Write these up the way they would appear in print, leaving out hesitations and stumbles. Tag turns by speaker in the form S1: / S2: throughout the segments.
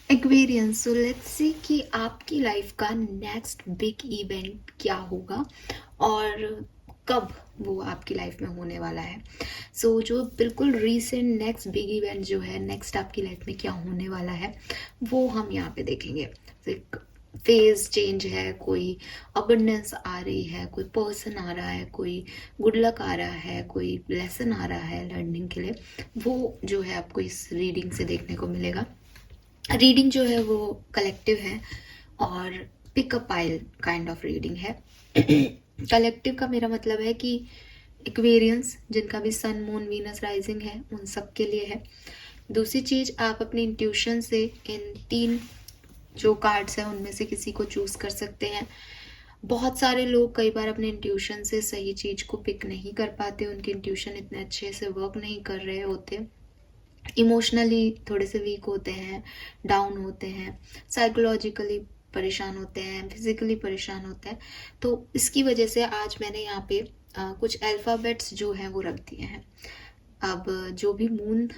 S1: Aquarians, so let's see कि आपकी life का नेक्स्ट बिग इवेंट क्या होगा और कब वो आपकी लाइफ में होने वाला है। सो जो बिल्कुल रीसेंट नेक्स्ट बिग इवेंट जो है, नेक्स्ट आपकी लाइफ में क्या होने वाला है, वो हम यहाँ पे देखेंगे। तो एक फेज चेंज है, कोई अबंडेंस आ रही है, कोई पर्सन आ रहा है, कोई गुड लक आ रहा है, कोई लेसन आ रहा है लर्निंग के लिए, वो जो है आपको इस रीडिंग से देखने को मिलेगा। रीडिंग जो है वो कलेक्टिव है और pick a pile kind of reading है। कलेक्टिव का मेरा मतलब है कि एक्वेरियंस जिनका भी सन मून वीनस राइजिंग है उन सब के लिए है। दूसरी चीज, आप अपनी इंट्यूशन से इन 3 जो कार्ड्स हैं उनमें से किसी को चूज कर सकते हैं। बहुत सारे लोग कई बार अपने इंट्यूशन से सही चीज को पिक नहीं कर पाते, उनके इंट्यूशन इतने अच्छे से वर्क नहीं कर रहे होते, इमोशनली थोड़े से वीक होते हैं, डाउन होते हैं, साइकोलॉजिकली परेशान होते हैं, फिजिकली परेशान होते हैं। तो इसकी वजह से आज मैंने यहाँ पे कुछ अल्फ़ाबेट्स जो हैं वो रख दिए हैं। अब जो भी मून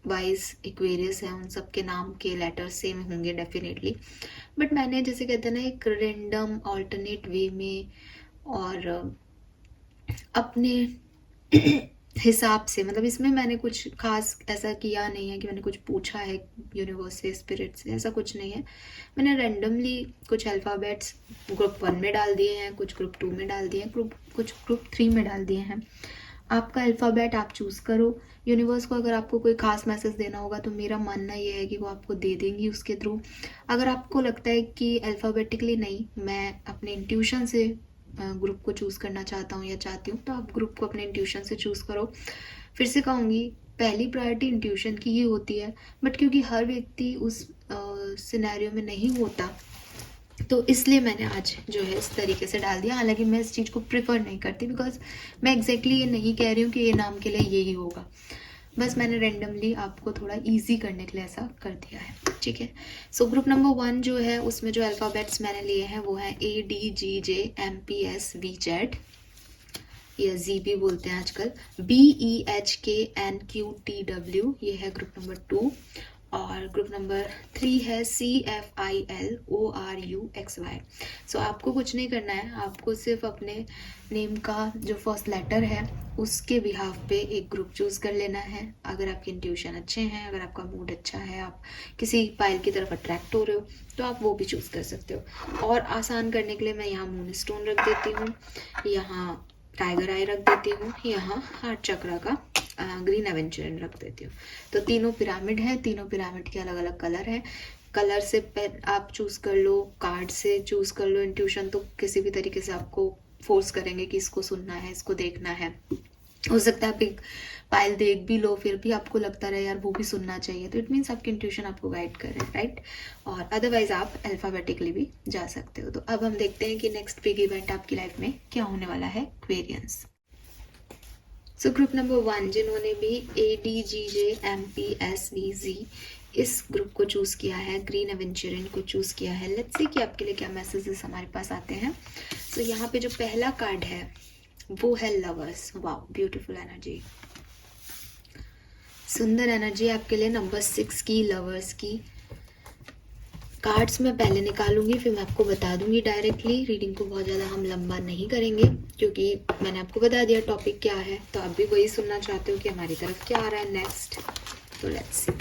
S1: वाइज इक्वेरियस है उन सब के नाम के लेटर सेम होंगे डेफिनेटली, बट मैंने जैसे कहते हैं ना एक रेंडम ऑल्टरनेट वे में और अपने हिसाब से, मतलब इसमें मैंने कुछ खास ऐसा किया नहीं है कि मैंने कुछ पूछा है यूनिवर्स से, स्पिरिट से, ऐसा कुछ नहीं है। मैंने रैंडमली कुछ अल्फ़ाबेट्स ग्रुप 1 में डाल दिए हैं, कुछ ग्रुप 2 में डाल दिए हैं, कुछ ग्रुप 3 में डाल दिए हैं। आपका अल्फ़ाबेट आप चूज़ करो। यूनिवर्स को अगर आपको कोई खास मैसेज देना होगा तो मेरा मानना ये है कि वो आपको दे देंगी उसके थ्रू। अगर आपको लगता है कि अल्फ़ाबेटिकली नहीं, मैं अपने इंट्यूशन से ग्रुप को चूज़ करना चाहता हूँ या चाहती हूँ, तो आप ग्रुप को अपने इंट्यूशन से चूज़ करो। फिर से कहूँगी, पहली प्रायोरिटी इंट्यूशन की ही होती है, बट क्योंकि हर व्यक्ति उस सिनेरियो में नहीं होता, तो इसलिए मैंने आज जो है इस तरीके से डाल दिया। हालांकि मैं इस चीज़ को प्रिफर नहीं करती, बिकॉज मैं एग्जैक्टली ये नहीं कह रही हूँ कि ये नाम के लिए यही होगा, बस मैंने रेंडमली आपको थोड़ा इजी करने के लिए ऐसा कर दिया है, ठीक है। सो ग्रुप नंबर 1 जो है उसमें जो अल्फ़ाबेट्स मैंने लिए हैं वो है ADGJMPS या जी भी बोलते हैं आजकल, BEHKNQTW, ये है ग्रुप नंबर 2। और ग्रुप नंबर 3 है CFILORUXY। सो आपको कुछ नहीं करना है, आपको सिर्फ अपने नेम का जो फर्स्ट लेटर है उसके बिहाफ पे एक ग्रुप चूज़ कर लेना है। अगर आपके इंट्यूशन अच्छे हैं, अगर आपका मूड अच्छा है, आप किसी पाइल की तरफ अट्रैक्ट हो रहे हो, तो आप वो भी चूज़ कर सकते हो। और आसान करने के लिए मैं यहाँ मून स्टोन रख देती हूँ, यहाँ टाइगर आई रख देती हूँ, यहाँ हार्ट चक्रा का ग्रीन एवेंचुरिन रख देती हूँ। तो तीनों पिरामिड है, तीनों पिरामिड के अलग अलग कलर है। कलर से आप चूज़ कर लो, कार्ड से चूज़ कर लो, इंट्यूशन तो किसी भी तरीके से आपको फोर्स करेंगे कि इसको सुनना है, इसको देखना है। हो सकता है आप एक पायल देख भी लो, फिर भी आपको लगता रहे यार वो भी सुनना चाहिए, तो इट मीन्स आपकी इंट्यूशन आपको गाइड कर रहे हैं, राइट। और अदरवाइज आप अल्फ़ाबेटिकली भी जा सकते हो। तो अब हम देखते हैं कि नेक्स्ट बिग इवेंट आपकी लाइफ में क्या होने वाला है, एक्वेरियंस। सो ग्रुप नंबर 1 जिन्होंने भी ADGJMPSVZ इस ग्रुप को चूज़ किया है, ग्रीन एवेंचुरिन को चूज़ किया है, लेट्स सी कि आपके लिए क्या मैसेजेस हमारे पास आते हैं। सो यहाँ पे जो पहला कार्ड है वो है लवर्स। वाओ, ब्यूटीफुल एनर्जी, सुंदर एनर्जी आपके लिए नंबर 6 की, लवर्स की। कार्ड्स मैं पहले निकालूंगी, फिर मैं आपको बता दूंगी डायरेक्टली। रीडिंग को बहुत ज़्यादा हम लंबा नहीं करेंगे क्योंकि मैंने आपको बता दिया टॉपिक क्या है, तो आप भी वही सुनना चाहते हो कि हमारी तरफ क्या आ रहा है नेक्स्ट। तो let's see.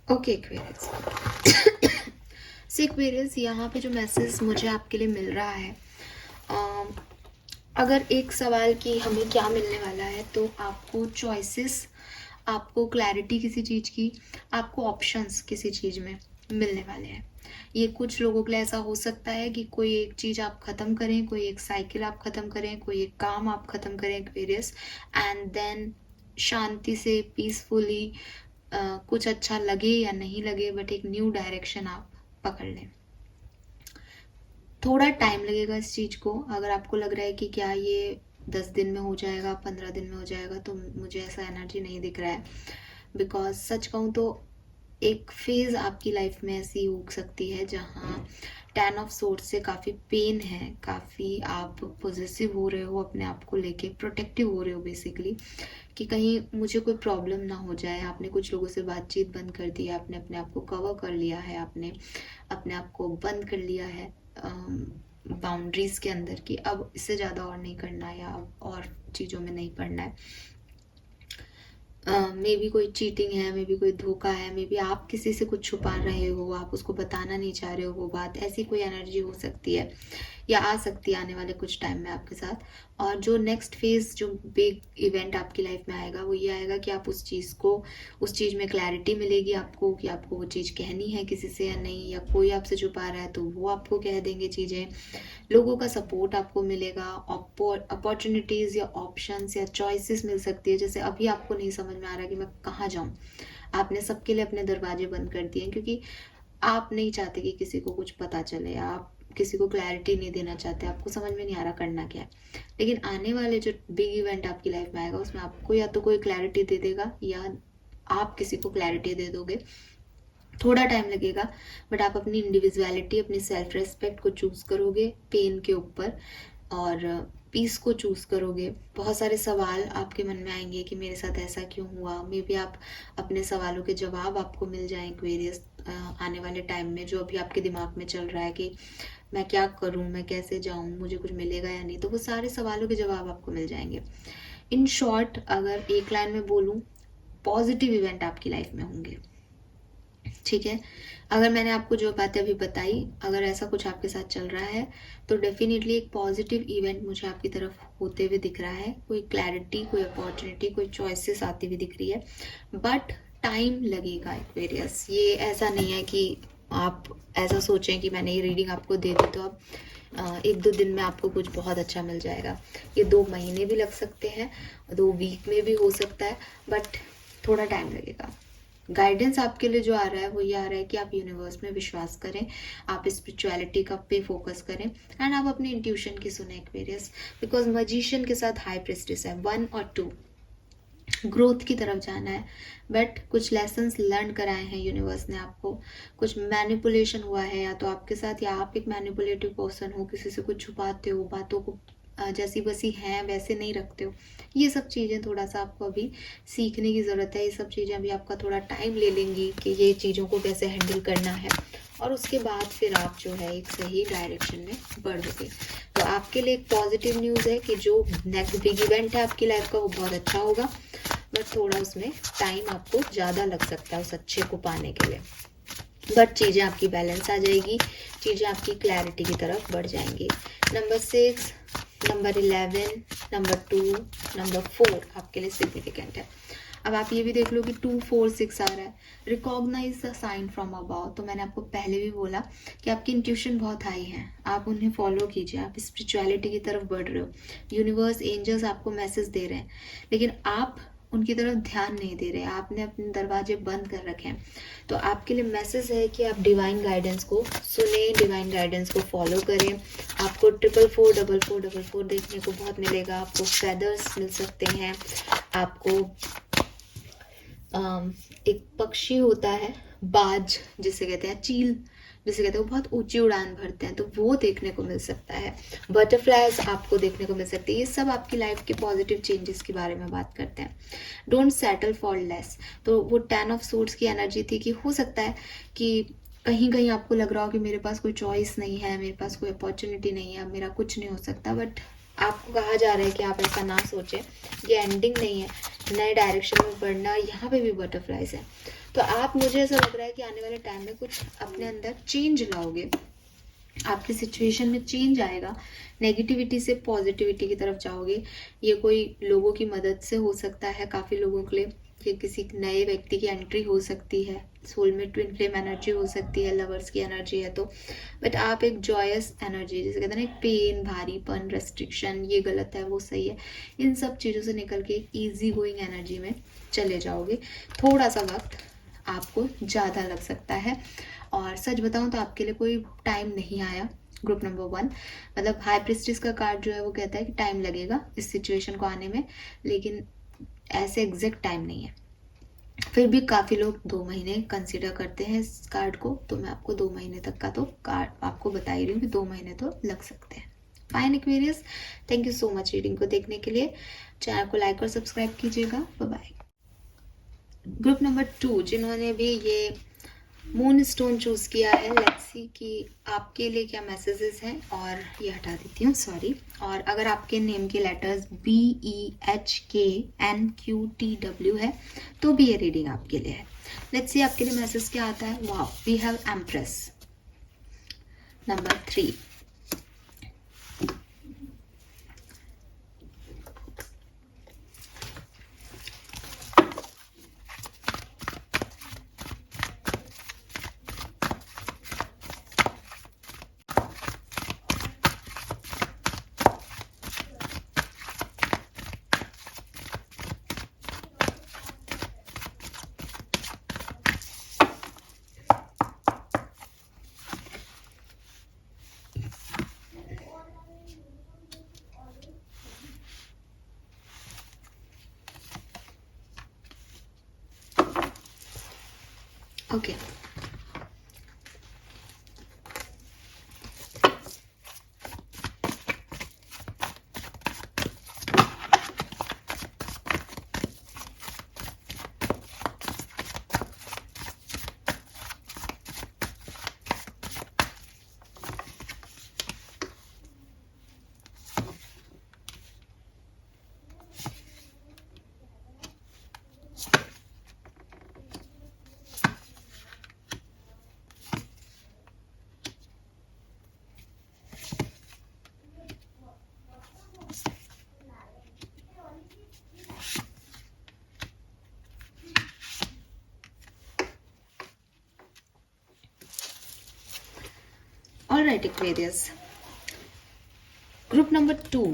S1: Okay Aquarius. See Aquarius, यहाँ पे जो मैसेज मुझे आपके लिए मिल रहा है, अम, अगर एक सवाल कि हमें क्या मिलने वाला है, तो आपको चॉइसेस, आपको क्लैरिटी किसी चीज़ की, आपको ऑप्शंस किसी चीज़ में मिलने वाले हैं। ये कुछ लोगों के लिए ऐसा हो सकता है कि कोई एक चीज़ आप ख़त्म करें, कोई एक साइकिल आप ख़त्म करें, कोई एक काम आप ख़त्म करें एक्वेरियस, एंड देन शांति से पीसफुली कुछ अच्छा लगे या नहीं लगे, बट एक न्यू डायरेक्शन आप पकड़ लें। थोड़ा टाइम लगेगा इस चीज़ को। अगर आपको लग रहा है कि क्या ये 10 दिन में हो जाएगा, 15 दिन में हो जाएगा, तो मुझे ऐसा एनर्जी नहीं दिख रहा है। बिकॉज सच कहूँ तो एक फेज़ आपकी लाइफ में ऐसी हो सकती है जहाँ 10 ऑफ सोर्ड्स से काफ़ी पेन है, काफ़ी आप पॉजिटिव हो रहे हो, अपने आप को लेके प्रोटेक्टिव हो रहे हो बेसिकली, कि कहीं मुझे कोई प्रॉब्लम ना हो जाए। आपने कुछ लोगों से बातचीत बंद कर दी है, आपने अपने आप को कवर कर लिया है, आपने अपने आप को बंद कर लिया है बाउंड्रीज़ के अंदर, कि अब इससे ज़्यादा और नहीं करना है या अब और चीज़ों में नहीं पड़ना है। मे बी कोई चीटिंग है, मे बी कोई धोखा है, मे बी आप किसी से कुछ छुपा रहे हो, आप उसको बताना नहीं चाह रहे हो वो बात, ऐसी कोई एनर्जी हो सकती है या आ सकती है आने वाले कुछ टाइम में आपके साथ। और जो नेक्स्ट फेज, जो बिग इवेंट आपकी लाइफ में आएगा, वो ये आएगा कि आप उस चीज़ में क्लैरिटी मिलेगी आपको कि आपको वो चीज़ कहनी है किसी से या नहीं, या कोई आपसे छुपा रहा है तो वो आपको कह देंगे चीज़ें। लोगों का सपोर्ट आपको मिलेगा, अपॉर्चुनिटीज़ या ऑप्शंस या चॉइसेस मिल सकती है। जैसे अभी आपको नहीं समझ में आ रहा कि मैं कहाँ जाऊँ, आपने सबके लिए अपने दरवाजे बंद कर दिए क्योंकि आप नहीं चाहते कि किसी को कुछ पता चले, आप किसी को क्लैरिटी नहीं देना चाहते, आपको समझ में नहीं आ रहा करना क्या है। लेकिन आने वाले जो बिग इवेंट आपकी लाइफ में आएगा, उसमें आपको या तो कोई क्लैरिटी दे देगा या आप किसी को क्लैरिटी दे दोगे। थोड़ा टाइम लगेगा, बट आप अपनी इंडिविजुअलिटी, अपनी सेल्फ रेस्पेक्ट को चूज़ करोगे पेन के ऊपर, और पीस को चूज़ करोगे। बहुत सारे सवाल आपके मन में आएंगे कि मेरे साथ ऐसा क्यों हुआ। मे बी आप अपने सवालों के जवाब आपको मिल जाएं क्वेरियस आने वाले टाइम में, जो अभी आपके दिमाग में चल रहा है कि मैं क्या करूं, मैं कैसे जाऊं, मुझे कुछ मिलेगा या नहीं, तो वो सारे सवालों के जवाब आपको मिल जाएंगे। इन शॉर्ट, अगर एक लाइन में बोलूं, पॉजिटिव इवेंट आपकी लाइफ में होंगे। ठीक है, अगर मैंने आपको जो बातें अभी बताई, अगर ऐसा कुछ आपके साथ चल रहा है, तो डेफिनेटली एक पॉजिटिव इवेंट मुझे आपकी तरफ होते हुए दिख रहा है। कोई क्लैरिटी, कोई अपॉर्चुनिटी, कोई चॉइसेस आती हुई दिख रही है, बट टाइम लगेगा एक्वेरियस। ये ऐसा नहीं है कि आप ऐसा सोचें कि मैंने ये रीडिंग आपको दे दी तो अब 1-2 दिन में आपको कुछ बहुत अच्छा मिल जाएगा। ये 2 महीने भी लग सकते हैं, 2 वीक में भी हो सकता है, बट थोड़ा टाइम लगेगा। गाइडेंस आपके लिए जो आ रहा है वो ये आ रहा है कि आप यूनिवर्स में विश्वास करें, आप स्पिरिचुअलिटी का पे फोकस करें, एंड आप अपने इंट्यूशन की सुने एक्वेरियस। बिकॉज मजिशियन के साथ हाई प्रेस्टिस है, 1 और 2 ग्रोथ की तरफ जाना है, बट कुछ लेसन्स लर्न कराए हैं यूनिवर्स ने आपको, कुछ मैनिपुलेशन हुआ है या तो आपके साथ, या आप एक मैनिपुलेटिव पर्सन हो, किसी से कुछ छुपाते हो, बातों को जैसी बसी हैं वैसे नहीं रखते हो। ये सब चीज़ें थोड़ा सा आपको अभी सीखने की ज़रूरत है। ये सब चीज़ें अभी आपका थोड़ा टाइम ले लेंगी कि ये चीज़ों को कैसे हैंडल करना है, और उसके बाद फिर आप जो है एक सही डायरेक्शन में बढ़ोगे। तो आपके लिए एक पॉजिटिव न्यूज़ है कि जो नेक्स्ट बिग इवेंट है आपकी लाइफ का वो बहुत अच्छा होगा, बट थोड़ा उसमें टाइम आपको ज़्यादा लग सकता है उस अच्छे को पाने के लिए। बट चीज़ें आपकी बैलेंस आ जाएगी, चीज़ें आपकी क्लैरिटी की तरफ बढ़ जाएंगी। नंबर 6, नंबर 11, नंबर 2, नंबर 4 आपके लिए सिग्निफिकेंट है। अब आप ये भी देख लो कि 2, 4, 6 आ रहा है। Recognise the sign from above. तो मैंने आपको पहले भी बोला कि आपकी इंट्यूशन बहुत हाई है, आप उन्हें फॉलो कीजिए, आप स्पिरिचुअलिटी की तरफ बढ़ रहे हो, यूनिवर्स, एंजल्स आपको मैसेज दे रहे हैं, लेकिन आप उनकी तरफ ध्यान नहीं दे रहे, आपने अपने दरवाजे बंद कर रखे हैं। तो आपके लिए मैसेज है कि आप डिवाइन गाइडेंस को सुने, डिवाइन गाइडेंस को फॉलो करें। आपको 444, 4444 देखने को बहुत मिलेगा, आपको फेदर्स मिल सकते हैं, आपको एक पक्षी होता है बाज जिसे कहते हैं, चील जिसे कहते हैं, वो बहुत ऊंची उड़ान भरते हैं, तो वो देखने को मिल सकता है। बटरफ्लाइज आपको देखने को मिल सकती है। ये सब आपकी लाइफ के पॉजिटिव चेंजेस के बारे में बात करते हैं। Don't settle for less. तो वो 10 ऑफ सोर्ड्स की एनर्जी थी कि हो सकता है कि कहीं कहीं आपको लग रहा हो कि मेरे पास कोई चॉइस नहीं है, मेरे पास कोई अपॉर्चुनिटी नहीं है, मेरा कुछ नहीं हो सकता, बट आपको कहा जा रहा है कि आप ऐसा ना सोचें, ये एंडिंग नहीं है, नए डायरेक्शन में बढ़ना, यहाँ पे भी बटरफ्लाइज है। तो आप, मुझे ऐसा लग रहा है कि आने वाले टाइम में कुछ अपने अंदर चेंज लाओगे, आपकी सिचुएशन में चेंज आएगा, नेगेटिविटी से पॉजिटिविटी की तरफ जाओगे। ये कोई लोगों की मदद से हो सकता है, काफ़ी लोगों के लिए ये किसी नए व्यक्ति की एंट्री हो सकती है, सोलमेट ट्विन फ्लेम एनर्जी हो सकती है, लवर्स की एनर्जी है तो। बट आप एक जॉयस एनर्जी, जैसे कहते हैं ना, एक पेन, भारीपन, रेस्ट्रिक्शन, ये गलत है वो सही है, इन सब चीज़ों से निकल के एक ईजी गोइंग एनर्जी में चले जाओगे। थोड़ा सा वक्त आपको ज़्यादा लग सकता है, और सच बताऊं तो आपके लिए कोई टाइम नहीं आया। ग्रुप नंबर 1, मतलब हाई प्रिस्टिस का कार्ड जो है वो कहता है कि टाइम लगेगा इस सिचुएशन को आने में, लेकिन ऐसे एग्जैक्ट टाइम नहीं है। फिर भी काफ़ी लोग 2 महीने कंसिडर करते हैं इस कार्ड को, तो मैं आपको 2 महीने तक का तो कार्ड आपको बता ही रही हूँ कि 2 महीने तो लग सकते हैं। Fine Aquarius, thank you so much reading को देखने के लिए। चैनल को लाइक और सब्सक्राइब कीजिएगा। Bye bye. ग्रुप नंबर 2 जिन्होंने भी ये मून स्टोन चूज किया है, लेट्स सी कि आपके लिए क्या मैसेजेस हैं। और ये हटा देती हूँ, सॉरी। और अगर आपके नेम के लेटर्स BEHKNQTW है तो भी ये रीडिंग आपके लिए है। लेट्स सी आपके लिए मैसेज क्या आता है। Wow, we have empress number 3। Okay, alright Aquarius, group number 2।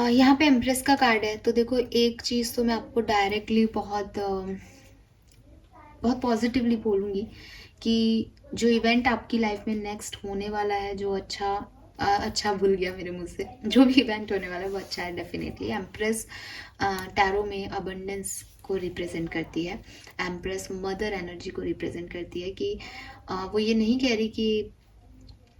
S1: यहाँ पे एम्प्रेस का कार्ड है, तो देखो एक चीज़ तो मैं आपको डायरेक्टली बहुत बहुत पॉजिटिवली बोलूँगी कि जो इवेंट आपकी लाइफ में नेक्स्ट होने वाला है, जो अच्छा भूल गया मेरे मुंह से, जो भी इवेंट होने वाला है वो अच्छा है डेफिनेटली। एम्प्रेस टैरो में अबंडेंस को रिप्रेजेंट करती है। एम्प्रेस मदर एनर्जी को रिप्रेजेंट करती है कि वो ये नहीं कह रही कि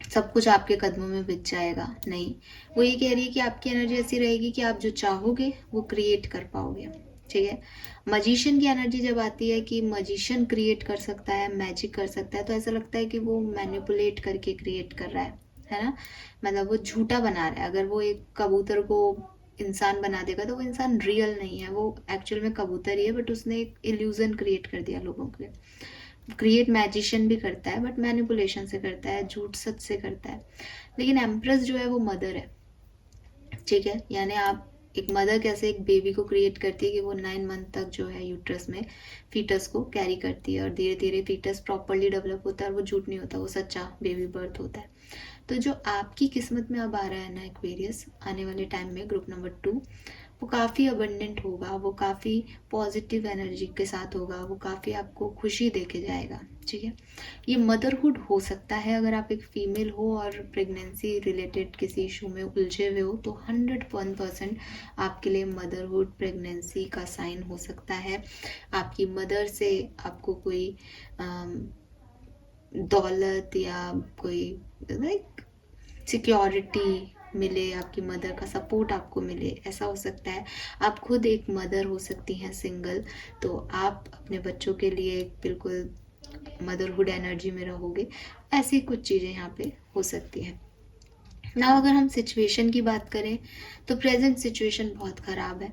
S1: सब कुछ आपके कदमों में बिछ जाएगा, नहीं, वो ये कह रही है कि आपकी एनर्जी ऐसी रहेगी कि आप जो चाहोगे वो क्रिएट कर पाओगे। ठीक है, मजिशियन की एनर्जी जब आती है कि मजिशियन क्रिएट कर सकता है, मैजिक कर सकता है, तो ऐसा लगता है कि वो मैनिपुलेट करके क्रिएट कर रहा है ना, मतलब वो झूठा बना रहा है। अगर वो एक कबूतर को इंसान बना देगा तो वो इंसान रियल नहीं है, वो एक्चुअल में कबूतर ही है, बट उसने एक इल्यूजन क्रिएट कर दिया लोगों के। क्रिएट मैजिशियन भी करता है, बट मैनिपुलेशन से करता है, झूठ सच से करता है। लेकिन एम्प्रेस जो है वो मदर है, ठीक है, यानी आप एक मदर कैसे एक बेबी को क्रिएट करती है कि वो 9 मंथ तक जो है यूट्रस में फीटस को कैरी करती है, और धीरे धीरे फीटस प्रॉपरली डेवलप होता है, और वो झूठ नहीं होता, वो सच्चा बेबी बर्थ होता है। तो जो आपकी किस्मत में अब आ रहा है ना एक्वेरियस, आने वाले टाइम में ग्रुप नंबर 2, वो काफ़ी अबंडेंट होगा, वो काफ़ी पॉजिटिव एनर्जी के साथ होगा, वो काफ़ी आपको खुशी दे के जाएगा। ठीक है, ये मदरहुड हो सकता है, अगर आप एक फीमेल हो और प्रेगनेंसी रिलेटेड किसी इशू में उलझे हुए हो तो 101% आपके लिए मदरहुड प्रेगनेंसी का साइन हो सकता है। आपकी मदर से आपको कोई दौलत या कोई लाइक सिक्योरिटी मिले, आपकी मदर का सपोर्ट आपको मिले, ऐसा हो सकता है। आप खुद एक मदर हो सकती हैं सिंगल, तो आप अपने बच्चों के लिए बिल्कुल मदरहुड एनर्जी में रहोगे। ऐसी कुछ चीज़ें यहाँ पे हो सकती हैं। ना अगर हम सिचुएशन की बात करें तो प्रेजेंट सिचुएशन बहुत ख़राब है।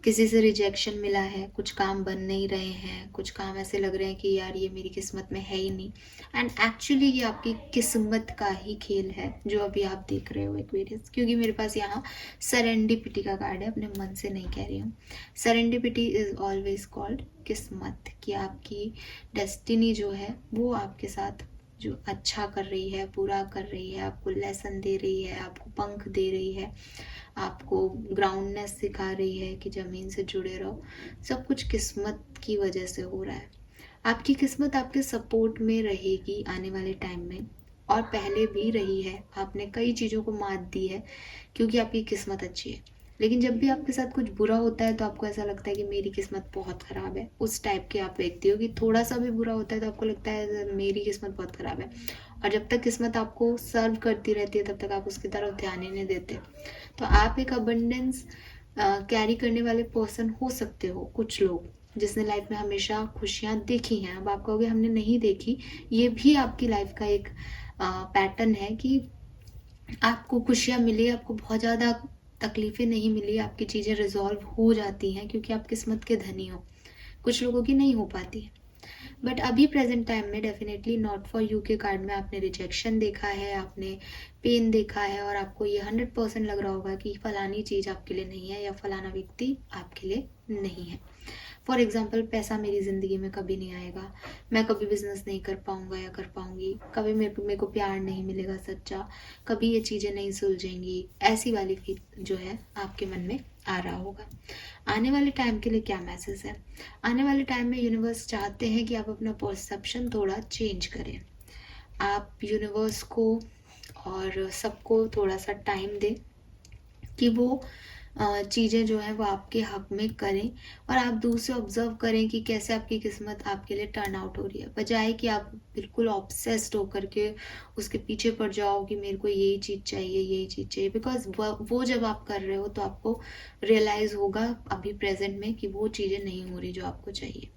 S1: किसी से रिजेक्शन मिला है, कुछ काम बन नहीं रहे हैं, कुछ काम ऐसे लग रहे हैं कि यार ये मेरी किस्मत में है ही नहीं। एंड एक्चुअली ये आपकी किस्मत का ही खेल है जो अभी आप देख रहे हो एक्वेरियस, क्योंकि मेरे पास यहाँ सरेंडिपिटी का कार्ड है, अपने मन से नहीं कह रही हूँ। सरेंडिपिटी इज ऑलवेज कॉल्ड किस्मत, कि आपकी डेस्टिनी जो है वो आपके साथ जो अच्छा कर रही है, पूरा कर रही है, आपको लेसन दे रही है, आपको पंख दे रही है, आपको ग्राउंडनेस सिखा रही है कि ज़मीन से जुड़े रहो। सब कुछ किस्मत की वजह से हो रहा है। आपकी किस्मत आपके सपोर्ट में रहेगी आने वाले टाइम में, और पहले भी रही है। आपने कई चीज़ों को मात दी है क्योंकि आपकी किस्मत अच्छी है। लेकिन जब भी आपके साथ कुछ बुरा होता है तो आपको ऐसा लगता है कि मेरी किस्मत बहुत ख़राब है। उस टाइप के आप व्यक्ति हो कि थोड़ा सा भी बुरा होता है तो आपको लगता है मेरी किस्मत बहुत ख़राब है, और जब तक किस्मत आपको सर्व करती रहती है तब तक आप उसकी तरफ ध्यान ही नहीं देते। तो आप एक अबंडेंस कैरी करने वाले पर्सन हो सकते हो, कुछ लोग जिसने लाइफ में हमेशा खुशियाँ देखी हैं। अब आप कहोगे हमने नहीं देखी, ये भी आपकी लाइफ का एक पैटर्न है कि आपको खुशियाँ मिली, आपको बहुत ज़्यादा तकलीफ़ें नहीं मिली, आपकी चीज़ें रिजॉल्व हो जाती हैं क्योंकि आप किस्मत के धनी हो। कुछ लोगों की नहीं हो पाती है। बट अभी प्रेजेंट टाइम में डेफिनेटली नॉट फॉर यू के कार्ड में आपने रिजेक्शन देखा है, आपने पेन देखा है, और आपको ये 100% लग रहा होगा कि फलानी चीज़ आपके लिए नहीं है या फलाना व्यक्ति आपके लिए नहीं है। फॉर एग्जाम्पल, पैसा मेरी ज़िंदगी में कभी नहीं आएगा, मैं कभी बिजनेस नहीं कर पाऊँगा या कर पाऊँगी, कभी मेरे को प्यार नहीं मिलेगा सच्चा, कभी ये चीज़ें नहीं सुलझेंगी, ऐसी वाली फील जो है आपके मन में आ रहा होगा। आने वाले टाइम के लिए क्या मैसेज है? आने वाले टाइम में यूनिवर्स चाहते हैं कि आप अपना परसेप्शन थोड़ा चेंज करें। आप यूनिवर्स को और सबको थोड़ा सा टाइम दें कि वो चीज़ें जो हैं वो आपके हक में करें, और आप दूर से ऑब्जर्व करें कि कैसे आपकी किस्मत आपके लिए टर्न आउट हो रही है, बजाय कि आप बिल्कुल ऑब्सेस्ड होकर के उसके पीछे पड़ जाओ कि मेरे को यही चीज़ चाहिए, यही चीज़ चाहिए। बिकॉज वो जब आप कर रहे हो तो आपको रियलाइज़ होगा अभी प्रेजेंट में कि वो चीज़ें नहीं हो रही जो आपको चाहिए।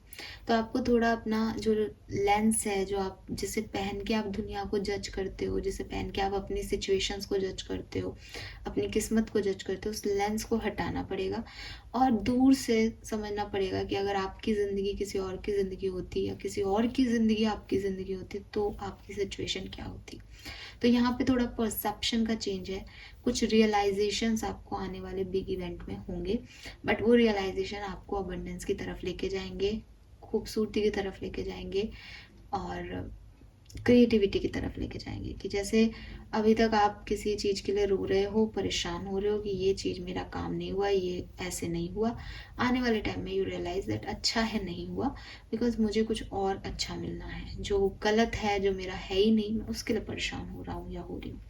S1: तो आपको थोड़ा अपना जो लेंस है, जो आप जिसे पहन के आप दुनिया को जज करते हो, जिसे पहन के आप अपनी सिचुएशंस को जज करते हो, अपनी किस्मत को जज करते हो, उस लेंस को हटाना पड़ेगा और दूर से समझना पड़ेगा कि अगर आपकी ज़िंदगी किसी और की ज़िंदगी होती या किसी और की ज़िंदगी आपकी ज़िंदगी होती तो आपकी सिचुएशन क्या होती। तो यहाँ पे थोड़ा परसेप्शन का चेंज है, कुछ रियलाइजेशंस आपको आने वाले बिग इवेंट में होंगे, बट वो रियलाइजेशन आपको अबंडेंस की तरफ लेके जाएंगे, खूबसूरती की तरफ लेके जाएंगे, और क्रिएटिविटी की तरफ लेके जाएंगे। कि जैसे अभी तक आप किसी चीज़ के लिए रो रहे हो, परेशान हो रहे हो कि ये चीज़ मेरा काम नहीं हुआ, ये ऐसे नहीं हुआ, आने वाले टाइम में यू रियलाइज दैट अच्छा है नहीं हुआ, बिकॉज मुझे कुछ और अच्छा मिलना है। जो गलत है, जो मेरा है ही नहीं, मैं उसके लिए परेशान हो रहा हूँ या हो रही हूँ।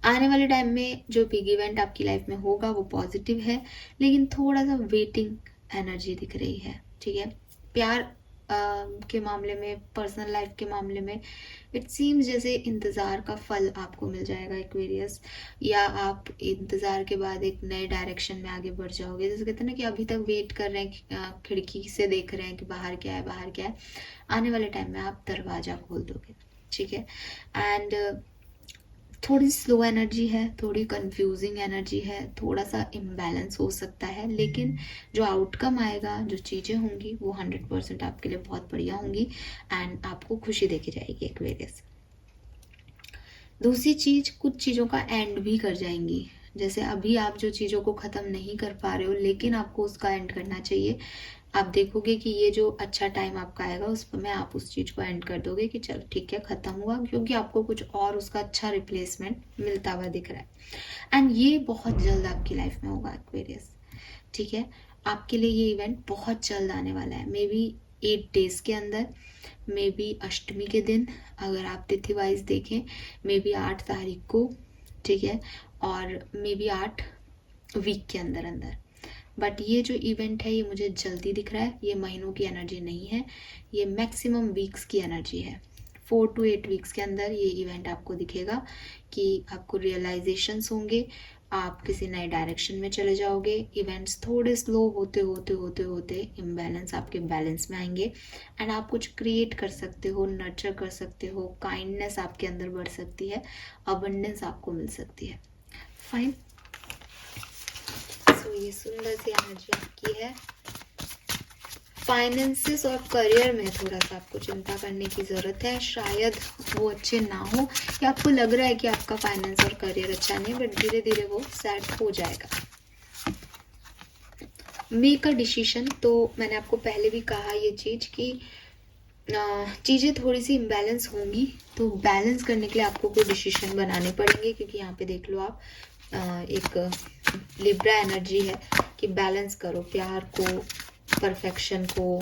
S1: आने वाले टाइम में जो बिग इवेंट आपकी लाइफ में होगा वो पॉजिटिव है, लेकिन थोड़ा सा वेटिंग एनर्जी दिख रही है। ठीक है, प्यार के मामले में, पर्सनल लाइफ के मामले में इट सीम्स जैसे इंतज़ार का फल आपको मिल जाएगा एक्वेरियस, या आप इंतज़ार के बाद एक नए डायरेक्शन में आगे बढ़ जाओगे। जैसे कहते हैं ना कि अभी तक वेट कर रहे हैं, खिड़की से देख रहे हैं कि बाहर क्या है, बाहर क्या है, आने वाले टाइम में आप दरवाज़ा खोल दोगे। ठीक है, एंड थोड़ी स्लो एनर्जी है, थोड़ी कंफ्यूजिंग एनर्जी है, थोड़ा सा इम्बैलेंस हो सकता है, लेकिन जो आउटकम आएगा, जो चीज़ें होंगी वो 100% आपके लिए बहुत बढ़िया होंगी एंड आपको खुशी देके जाएगी एक्वेरियस। दूसरी चीज़, कुछ चीज़ों का एंड भी कर जाएंगी। जैसे अभी आप जो चीज़ों को ख़त्म नहीं कर पा रहे हो लेकिन आपको उसका एंड करना चाहिए, आप देखोगे कि ये जो अच्छा टाइम आपका आएगा उसमें आप उस चीज़ को एंड कर दोगे कि चलो ठीक है, ख़त्म हुआ, क्योंकि आपको कुछ और उसका अच्छा रिप्लेसमेंट मिलता हुआ दिख रहा है। एंड ये बहुत जल्द आपकी लाइफ में होगा एक्वेरियस। ठीक है, आपके लिए ये इवेंट बहुत जल्द आने वाला है, मे बी 8 डेज के अंदर, मे बी अष्टमी के दिन, अगर आप तिथि वाइज देखें मे बी 8 तारीख को। ठीक है, और मे बी 8 वीक के अंदर अंदर। बट ये जो इवेंट है ये मुझे जल्दी दिख रहा है, ये महीनों की एनर्जी नहीं है, ये मैक्सिमम वीक्स की एनर्जी है। 4 to 8 वीक्स के अंदर ये इवेंट आपको दिखेगा कि आपको रियलाइजेशंस होंगे, आप किसी नए डायरेक्शन में चले जाओगे। इवेंट्स थोड़े स्लो होते होते होते होते इम्बैलेंस आपके बैलेंस में आएंगे एंड आप कुछ क्रिएट कर सकते हो, नर्चर कर सकते हो, काइंडनेस आपके अंदर बढ़ सकती है, अबंडेंस आपको मिल सकती है। फाइन। सो ये सुंदर सी एनर्जी आपकी है। फाइनेंसेस और करियर में थोड़ा सा आपको चिंता करने की ज़रूरत है, शायद वो अच्छे ना हो, या आपको लग रहा है कि आपका फाइनेंस और करियर अच्छा नहीं, बट धीरे धीरे वो सेट हो जाएगा। मेक अ डिसीजन, तो मैंने आपको पहले भी कहा ये चीज़ कि चीज़ें थोड़ी सी इम्बैलेंस होंगी, तो बैलेंस करने के लिए आपको कोई डिसीजन बनाने पड़ेंगे, क्योंकि यहाँ पे देख लो आप एक लिब्रा एनर्जी है कि बैलेंस करो प्यार को, परफेक्शन को,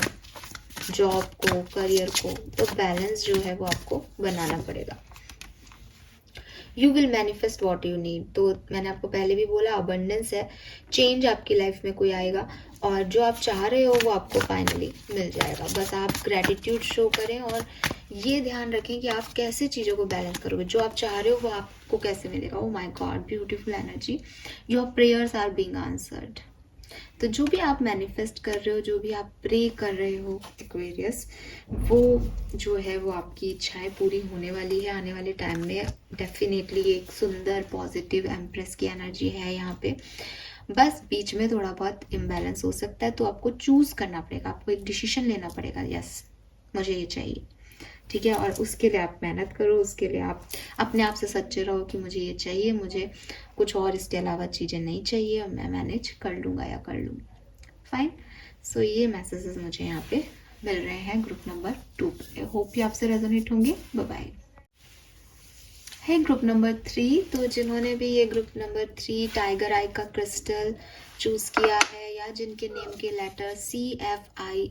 S1: जॉब को, करियर को, तो बैलेंस जो है वो आपको बनाना पड़ेगा। You will manifest what you need, तो मैंने आपको पहले भी बोला अबंडेंस है, चेंज आपकी लाइफ में कोई आएगा और जो आप चाह रहे हो वो आपको फाइनली मिल जाएगा। बस आप ग्रेटिट्यूड शो करें और ये ध्यान रखें कि आप कैसे चीज़ों को बैलेंस करोगे। जो आप चाह रहे हो वो आपको कैसे मिलेगा। Oh my God, beautiful energy. Your prayers are being answered. तो जो भी आप मैनिफेस्ट कर रहे हो, जो भी आप प्रे कर रहे हो एक्वेरियस, वो जो है वो आपकी इच्छाएं पूरी होने वाली है आने वाले टाइम में। डेफिनेटली एक सुंदर पॉजिटिव एम्प्रेस की एनर्जी है यहाँ पे। बस बीच में थोड़ा बहुत इम्बैलेंस हो सकता है, तो आपको चूज करना पड़ेगा, आपको एक डिसीजन लेना पड़ेगा। यस, मुझे ये चाहिए, ठीक है। और उसके लिए आप मेहनत करो, उसके लिए आप अपने आप से सच्चे रहो कि मुझे ये चाहिए, मुझे कुछ और इसके अलावा चीज़ें नहीं चाहिए, और मैं मैनेज कर लूँगा या कर लूँगी। फाइन। सो ये मैसेजेस मुझे यहाँ पे मिल रहे हैं ग्रुप नंबर 2 पे। होप ये आपसे रेजोनेट होंगे। Bye bye. है ग्रुप नंबर 3, तो जिन्होंने भी ये ग्रुप नंबर 3 टाइगर आई का क्रिस्टल चूज किया है, या जिनके नेम के लेटर CFILORUXY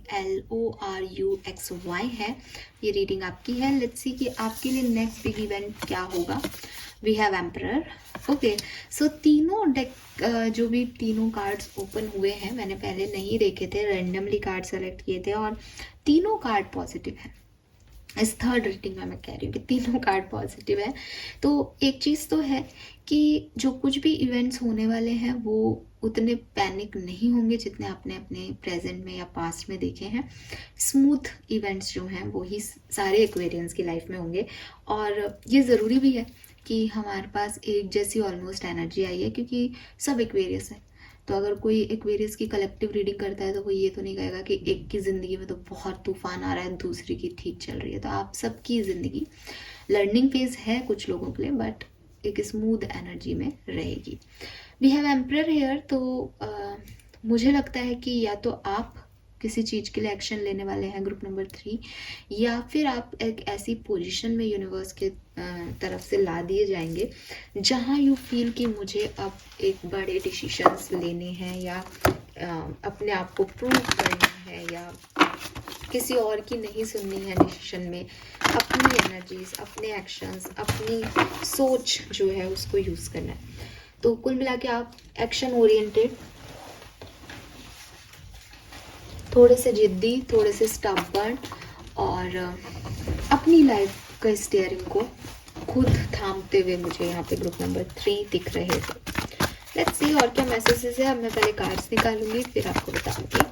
S1: है, ये रीडिंग आपकी है। लेट्स सी कि आपके लिए नेक्स्ट बिग इवेंट क्या होगा। We have emperor. Okay, so तीनों डेक जो भी तीनों कार्ड्स ओपन हुए हैं, मैंने पहले नहीं देखे थे, रैंडमली कार्ड सेलेक्ट किए थे और तीनों कार्ड पॉजिटिव है। इस थर्ड रीडिंग में मैं कह रही हूँ कि तीनों कार्ड पॉजिटिव है। तो एक चीज़ तो है कि जो कुछ भी इवेंट्स होने वाले हैं वो उतने पैनिक नहीं होंगे जितने आपने अपने प्रेजेंट में या पास्ट में देखे हैं। स्मूथ इवेंट्स जो हैं वो ही सारे एक्वेरियंस की लाइफ में होंगे। और ये ज़रूरी भी है कि हमारे पास एक जैसी ऑलमोस्ट एनर्जी आई है, क्योंकि सब एक्वेरियस है। तो अगर कोई एक्वेरियस की कलेक्टिव रीडिंग करता है तो वो ये तो नहीं कहेगा कि एक की ज़िंदगी में तो बहुत तूफान आ रहा है, दूसरी की ठीक चल रही है। तो आप सबकी ज़िंदगी लर्निंग फेज है कुछ लोगों के लिए, बट एक स्मूथ एनर्जी में रहेगी। वी हैव एम्परर हेयर, तो मुझे लगता है कि या तो आप किसी चीज़ के लिए एक्शन लेने वाले हैं ग्रुप नंबर 3, या फिर आप एक ऐसी पोजीशन में यूनिवर्स के तरफ से ला दिए जाएंगे जहां यू फील कि मुझे अब एक बड़े डिसीजंस लेने हैं, या अपने आप को प्रूव करना है, या किसी और की नहीं सुननी है डिसीजन में। अपनी एनर्जीज, अपने एक्शंस, अपनी सोच जो है उसको यूज़ करना है। तो कुल मिला के आप एक्शन ओरिएंटेड, थोड़े से जिद्दी, थोड़े से स्टबर्न, और अपनी लाइफ का स्टीयरिंग को खुद थामते हुए मुझे यहाँ पे ग्रुप नंबर 3 दिख रहे थे। लेट्स सी और क्या मैसेजेस है। अब मैं पहले कार्ड्स निकालूंगी फिर आपको बताऊंगी।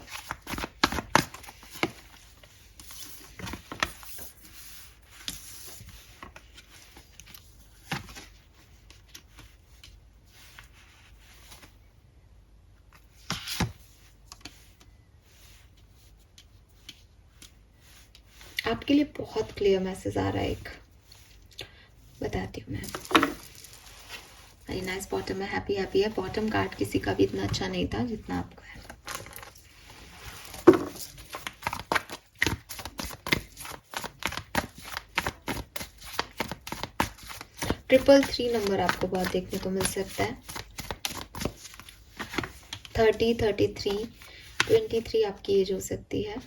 S1: आपके लिए बहुत क्लियर मैसेज आ रहा है, एक बताती हूँ मैं। Very nice. बॉटम में हैप्पी हैप्पी है। बॉटम कार्ड किसी का भी इतना अच्छा नहीं था जितना आपका है। ट्रिपल 3 नंबर आपको बहुत देखने को मिल सकता है। 30, 33, 23 आपकी एज हो सकती है।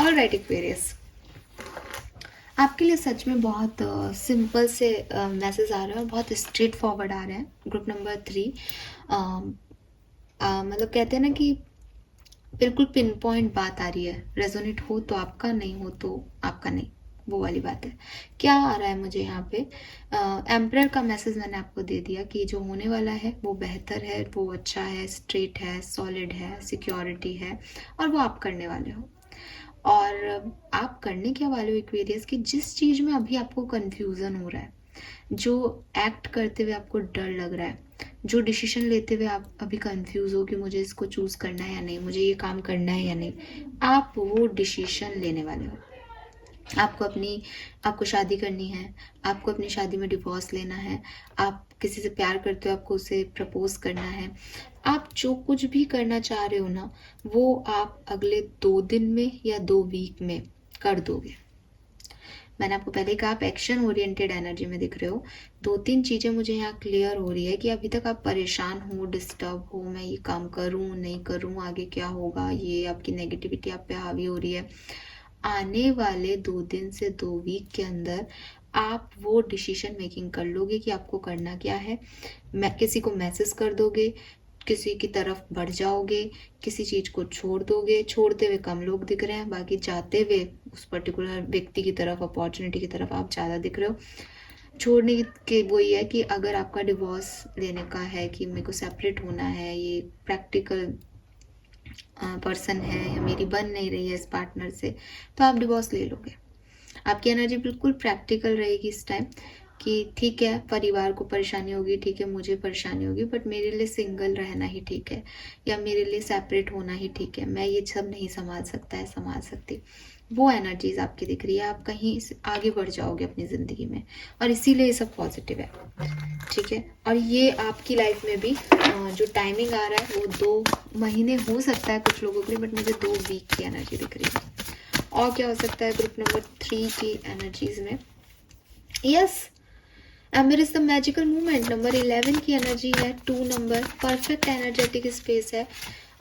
S1: ऑलराइट एक्वेरियस, आपके लिए सच में बहुत सिंपल से मैसेज आ रहे हैं और बहुत स्ट्रेट फॉरवर्ड आ रहे हैं। ग्रुप नंबर 3 मतलब कहते हैं ना कि बिल्कुल पिन पॉइंट बात आ रही है, रेजोनेट हो तो आपका, नहीं हो तो आपका नहीं, वो वाली बात है। क्या आ रहा है मुझे यहाँ पे, एम्परर का मैसेज मैंने आपको दे दिया कि जो होने वाला है वो बेहतर है, वो अच्छा है, स्ट्रेट है, सॉलिड है, सिक्योरिटी है, और वो आप करने वाले हो। और आप करने क्या वाले हो एक्वेरियस की, जिस चीज़ में अभी आपको कन्फ्यूज़न हो रहा है, जो एक्ट करते हुए आपको डर लग रहा है, जो डिसीजन लेते हुए आप अभी कंफ्यूज हो कि मुझे इसको चूज करना है या नहीं, मुझे ये काम करना है या नहीं, आप वो डिसीजन लेने वाले हो। आपको शादी करनी है, आपको अपनी शादी में डिवोर्स लेना है, आप किसी से प्यार करते हो, आपको उसे प्रपोज करना है, आप जो कुछ भी करना चाह रहे हो ना, वो आप अगले 2 दिन में या 2 वीक में कर दोगे। मैंने आपको पहले कहा आप एक्शन ओरिएंटेड एनर्जी में दिख रहे हो। 2-3 चीज़ें मुझे यहाँ क्लियर हो रही है कि अभी तक आप परेशान हो, डिस्टर्ब हो, मैं ये काम करूँ नहीं करूँ, आगे क्या होगा, ये आपकी नेगेटिविटी आप पे हावी हो रही है। आने वाले 2 दिन से 2 वीक के अंदर आप वो डिसीजन मेकिंग कर लोगे कि आपको करना क्या है। मैं किसी को मैसेज कर दोगे, किसी की तरफ बढ़ जाओगे, किसी चीज़ को छोड़ दोगे। छोड़ते हुए कम लोग दिख रहे हैं, बाकी जाते हुए उस पर्टिकुलर व्यक्ति की तरफ, अपॉर्चुनिटी की तरफ आप ज़्यादा दिख रहे हो। छोड़ने के वही है कि अगर आपका डिवोर्स लेने का है कि मेरे को सेपरेट होना है, ये प्रैक्टिकल पर्सन है या मेरी बन नहीं रही है इस पार्टनर से, तो आप डिवोर्स ले लोगे। आपकी एनर्जी बिल्कुल प्रैक्टिकल रहेगी इस टाइम कि ठीक है, परिवार को परेशानी होगी, ठीक है, मुझे परेशानी होगी, बट मेरे लिए सिंगल रहना ही ठीक है, या मेरे लिए सेपरेट होना ही ठीक है। मैं ये सब नहीं संभाल सकता है, संभाल सकती, वो एनर्जीज आपकी दिख रही है। आप कहीं आगे बढ़ जाओगे अपनी ज़िंदगी में, और इसीलिए ये सब पॉजिटिव है, ठीक है। और ये आपकी लाइफ में भी जो टाइमिंग आ रहा है वो 2 महीने हो सकता है कुछ लोगों के लिए, बट मुझे 2 वीक की एनर्जी दिख रही है। और क्या हो सकता है ग्रुप नंबर 3 की एनर्जीज में, yes, amber is the magical movement. Number 11 की एनर्जी है, 2 नंबर, परफेक्ट एनर्जेटिक स्पेस है।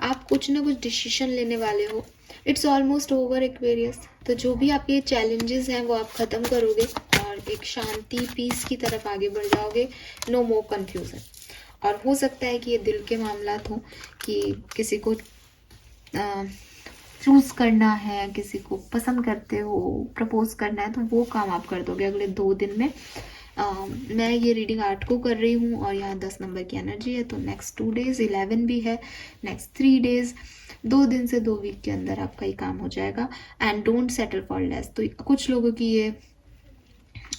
S1: आप कुछ ना कुछ डिसीजन लेने वाले हो। It's almost over Aquarius. तो जो भी आपके चैलेंजेस हैं वो आप ख़त्म करोगे और एक शांति, पीस की तरफ आगे बढ़ जाओगे। नो मोर कन्फ्यूज़न। और हो सकता है कि ये दिल के मामलात हों कि किसी को चूज़ करना है, किसी को पसंद करते हो, प्रपोज करना है, तो वो काम आप कर दोगे अगले 2 दिन में। मैं ये रीडिंग 8 को कर रही हूँ और यहाँ 10 नंबर की एनर्जी है, तो नेक्स्ट 2 डेज 11 भी है, नेक्स्ट 3 डेज, 2 दिन से 2 वीक के अंदर आपका ये काम हो जाएगा। And don't settle for less. तो कुछ लोगों की ये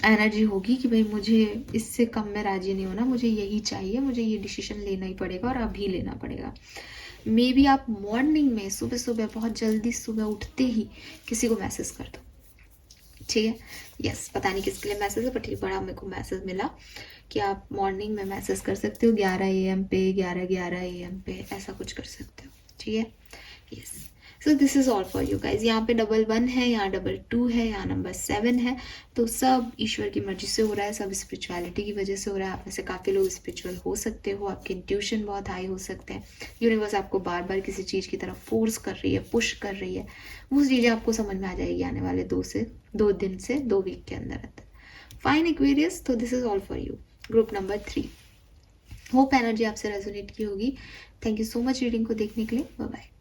S1: एनर्जी होगी कि भाई मुझे इससे कम में राजी नहीं होना, मुझे यही चाहिए, मुझे ये डिसीजन लेना ही पड़ेगा और अभी लेना पड़ेगा। मे बी आप मॉर्निंग में सुबह सुबह, बहुत जल्दी सुबह उठते ही किसी को मैसेज कर दो, ठीक है। यस, पता नहीं किसके लिए मैसेज है, बट ये बड़ा मेरे को मैसेज मिला कि आप मॉर्निंग में मैसेज कर सकते हो 11 AM पे, 11 AM पे, ऐसा कुछ कर सकते हो, ठीक है। Yes, so this is all for you guys. यहाँ पे 11 है, यहाँ 22 है, यहाँ नंबर 7 है। तो सब ईश्वर की मर्जी से हो रहा है, सब स्पिरिचुअलिटी की वजह से हो रहा है। आप में से काफ़ी लोग स्पिरिचुअल हो सकते हो, आपके इंट्यूशन बहुत हाई हो सकते हैं। यूनिवर्स आपको बार बार किसी चीज़ की तरफ फोर्स कर रही है, पुश कर रही है। वो चीज़ें आपको समझ में आ जाएगी आने वाले 2 दिन से 2 वीक के अंदर अंदर। फाइन एक्वेरियस, तो this is all for you, group number 3। Hope energy आपसे रेजोनेट की होगी। Thank you so much reading को देखने के लिए। Bye bye.